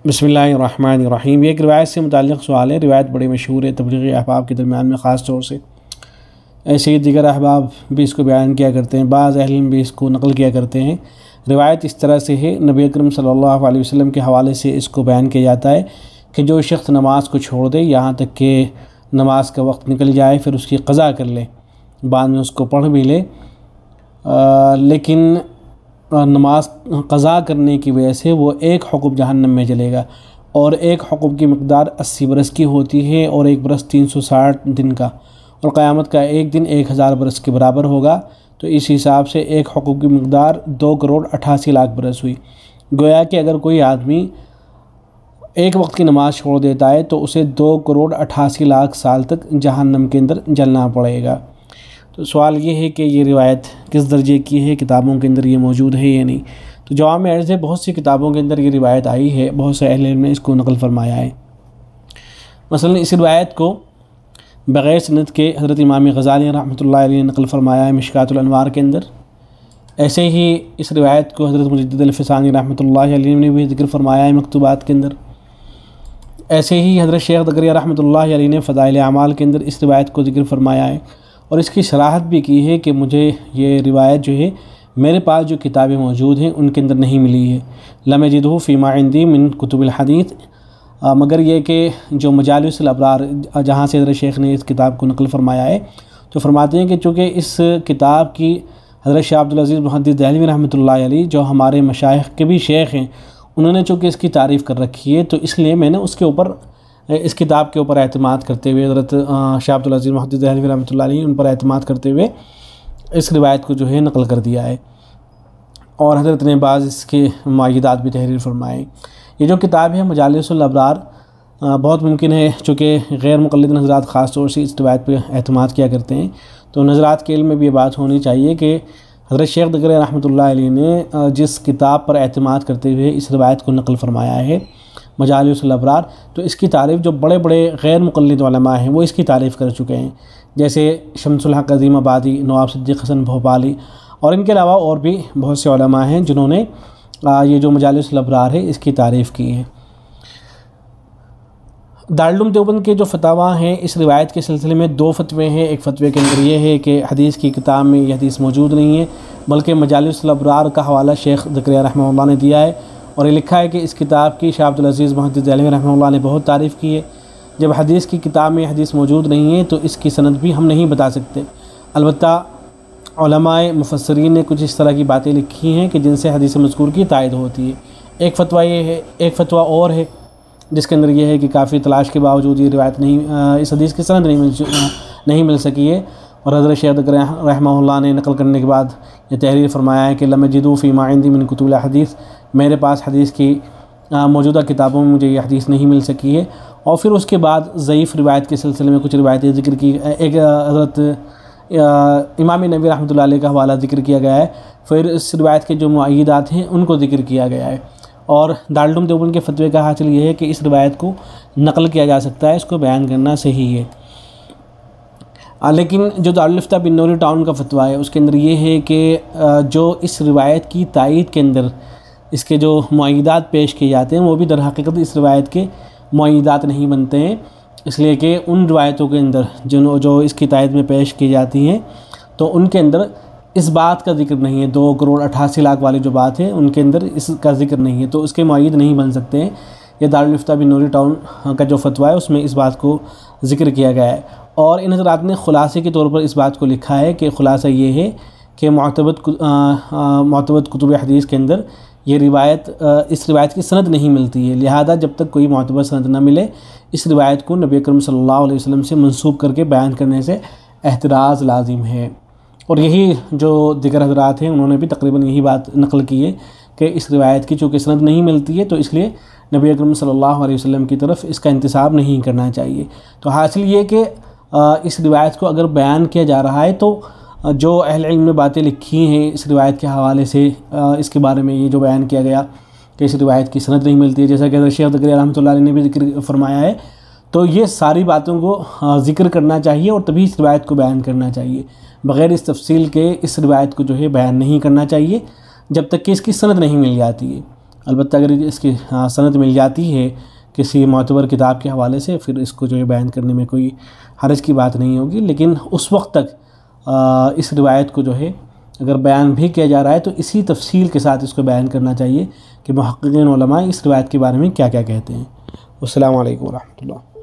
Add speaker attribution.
Speaker 1: बिस्मिल्लाहिर्रहमानिर्रहीम। ये एक रिवायत से मुताल्लिक़ सवाल है। रिवायत बड़ी मशहूर है तबलीगी अहबाब के दरमियान में ख़ास तौर से। ऐसे ही दीगर अहबाब भी इसको बयान किया करते हैं, बाज़ अहल इल्म भी इसको नकल किया करते हैं। रिवायत इस तरह से है, नबी अकरम सल्लल्लाहु अलैहि वसल्लम के हवाले से इसको बयान किया जाता है कि जो शख्स नमाज को छोड़ दे यहाँ तक कि नमाज का वक्त निकल जाए, फिर उसकी क़ज़ा कर ले, बाद में उसको पढ़ भी ले, लेकिन नमाज क़ज़ा करने की वजह से वो एक हुक्म जहन्नम में जलेगा। और एक हुक्म की मक़दार 80 बरस की होती है और एक बरस 360 दिन का, और क़यामत का एक दिन 1000 बरस के बराबर होगा। तो इस हिसाब से एक हुक्म की मक़दार 2 करोड़ 88 लाख बरस हुई। गोया कि अगर कोई आदमी एक वक्त की नमाज़ छोड़ देता है तो उसे 2 करोड़ 88 लाख साल तक जहन्नम के अंदर जलना पड़ेगा। तो सवाल ये है कि ये रिवायत किस दर्जे की है, किताबों के अंदर ये मौजूद है या नहीं। तो जवाब में अर्ज़ है, बहुत सी किताबों के अंदर ये रिवायत आई है, बहुत से अहले इल्म ने इसको नकल फरमाया है। मसलन इस रिवायत को बग़ैर सनद के हज़रत इमाम ग़ज़ाली रहमतुल्लाह अलैह ने नकल फरमाया है मिशकातुल अनवार के अंदर। ऐसे ही इस रिवायत को हज़रत मुजद्दिद अल-फ़सानी रहमतुल्लाह अलैह ने भी ज़िक्र फरमाया है मकतूबात के अंदर। ऐसे ही हज़रत शेख ज़करिया रहमतुल्लाह अलैह ने फ़ज़ाइल अमाल के अंदर इस रिवायत को ज़िक्र फरमाया है और इसकी शराहत भी की है कि मुझे ये रिवायत जो है मेरे पास जो किताबें मौजूद हैं उनके अंदर नहीं मिली है। लम यजिदहु फ़ीमा इंदी मिन कुतुबिल हदीस, मगर ये कि जो मजालिसुल अबरार जहाँ से हज़रत शेख ने इस किताब को नकल फरमाया है, तो फरमाते हैं कि चूँकि इस किताब की हज़रत शाह अब्दुल अज़ीज़ मुहद्दिस दहलवी रहमतुल्लाह अलैह जो हमारे मशाइख़ के भी शेख हैं, उन्होंने चूँकि इसकी तारीफ़ कर रखी है, तो इसलिए मैंने उसके ऊपर इस किताब के ऊपर एतमाद करते हुए हज़रत शाह अब्दुल अज़ीज़ मुहद्दिस दहलवी रहमतुल्लाह अलैह उन पर एतमाद करते हुए इस रिवायत को जो है नकल कर दिया है। और हज़रत ने बाज़ इसके मुआयदात भी तहरीर फरमाए। ये जो किताब है मजालिसुल अबरार, बहुत मुमकिन है चूँकि गैर मुक़ल्लिद हज़रात ख़ास तौर से इस रिवायत पर एतमाद किया करते हैं, तो नज़रात के इल्म में भी ये बात होनी चाहिए कि हज़रत शेख ज़करिया रहमतुल्लाह अलैह ने जिस किताब पर एतमाद करते हुए इस रिवायत को नकल फरमाया है मजालिसुल अबरार, तो इसकी तारीफ़ जो बड़े बड़े गैर मुक़ल्लिद उलमा हैं वो इसकी तारीफ़ कर चुके हैं, जैसे शम्सुल हक़ अज़ीम आबादी, नवाब सिद्दीक़ हसन भोपाली, और इनके अलावा और भी बहुत से उलमा हैं जिन्होंने ये जो मजालिसुल अबरार है इसकी तारीफ़ की है। दारुल उलूम देवबंद के जो फतावा हैं इस रिवायत के सिलसिले में 2 फतवे हैं। एक फ़तवे के अंदर ये है कि हदीस की किताब में ये हदीस मौजूद नहीं है, बल्कि मजालिसुल अबरार का हवाला शेख ज़करिया रहमतुल्लाह ने दिया है और ये लिखा है कि इस किताब की शाह अब्दुल अज़ीज़ मुहद्दिस दहलवी रहमतुल्लाह ने बहुत तारीफ़ की है। जब हदीस की किताब में हदीस मौजूद नहीं है तो इसकी सनद भी हम नहीं बता सकते। अलबत्ता उलमाए मुफस्सरीन ने कुछ इस तरह की बातें लिखी हैं कि जिनसे हदीस मज़कूर की तायद होती है। एक फ़तवा ये है, एक फ़तवा और है जिसके अंदर यह है कि काफ़ी तलाश के बावजूद ये रिवायत नहीं, इस हदीस की सनद नहीं मिल सकी है। और हज़रत शेख ज़करिया रहमतुल्लाह ने नकल करने के बाद ये तहरीर फरमाया है कि लम यजिदू फ़ीमा इंदी मिन कुतुबिल हदीस, मेरे पास हदीस की मौजूदा किताबों में मुझे ये हदीस नहीं मिल सकी है। और फिर उसके बाद ज़ईफ़ रिवायत के सिलसिले में कुछ रिवायतें ज़िक्र की, एक हज़रत इमाम नबी रहमतुल्लाह अलैह का हवाला ज़िक्र किया गया है, फिर इस रिवायत के जो मुआयदात हैं उनको ज़िक्र किया गया है। और दारुल उलूम देवबंद के फ़तवे का हासिल ये है कि इस रिवायत को नकल किया जा सकता है, इसको बयान करना सही है। लेकिन जो दारुल इफ्ता बिन्नूरी टाउन का फ़तवा है उसके अंदर ये है कि जो इस रिवायत की तायीद के अंदर इसके जो मुआयदात पेश किए जाते हैं वो भी दर हकीकत इस रिवायत के मुआयदात नहीं बनते हैं, इसलिए कि उन रिवायतों के अंदर जो इसकी तायद में पेश की जाती हैं तो उनके अंदर इस बात का ज़िक्र नहीं है। 2 करोड़ 88 लाख वाली जो बात है उनके अंदर इसका ज़िक्र नहीं है, तो उसके मुआयद नहीं बन सकते हैं। ये दारुल इफ्ता बिन्नूरी टाउन का जो फ़तवा है उसमें इस बात को ज़िक्र किया गया है। और इन हज़रात ने ख़ुलासे के तौर पर इस बात को लिखा है कि ख़ुलासा ये है कि मुअतबद कुतुब हदीस के अंदर ये रिवायत, इस रिवायत की सनद नहीं मिलती है, लिहाजा जब तक कोई मुअतबर सनद न मिले इस रिवायत को नबी अकरम सल्लल्लाहु अलैहि वसल्लम से मंसूब करके बयान करने से एहतराज़ लाजिम है। और यही जो दिगर हज़रात हैं उन्होंने भी तकरीबन यही बात नकल की है कि इस रिवायत की चूँकि सनद नहीं मिलती है तो इसलिए नबी अकरम सल्लल्लाहु अलैहि वसल्लम की तरफ इसका इंतिसाब नहीं करना चाहिए। तो हासिल ये कि इस रिवायत को अगर बयान किया जा रहा है तो जो अहले इल्म ने बातें लिखी हैं इस रिवायत के हवाले से, इसके बारे में ये जो बयान किया गया कि इस रिवायत की सनद नहीं मिलती है, जैसा कि शेख ज़करिया रहमतुल्लाह अलैह ने भी ज़िक्र फरमाया है, तो ये सारी बातों को ज़िक्र करना चाहिए और तभी इस रिवायत को बयान करना चाहिए। बग़ैर इस तफसील के इस रिवायत को जो है बयान नहीं करना चाहिए जब तक कि इसकी सनद नहीं मिल जाती है। अलबत्ता अगर इसकी सनद मिल जाती है किसी मोतबर किताब के हवाले से, फिर इसको जो है बयान करने में कोई हर्ज की बात नहीं होगी। लेकिन उस वक्त तक इस रिवायत को जो है अगर बयान भी किया जा रहा है तो इसी तफसील के साथ इसको बयान करना चाहिए कि मुहक्किकीन उलमा इस रिवायत के बारे में क्या क्या कहते हैं। अस्सलामु अलैकुम व रहमतुल्लाह।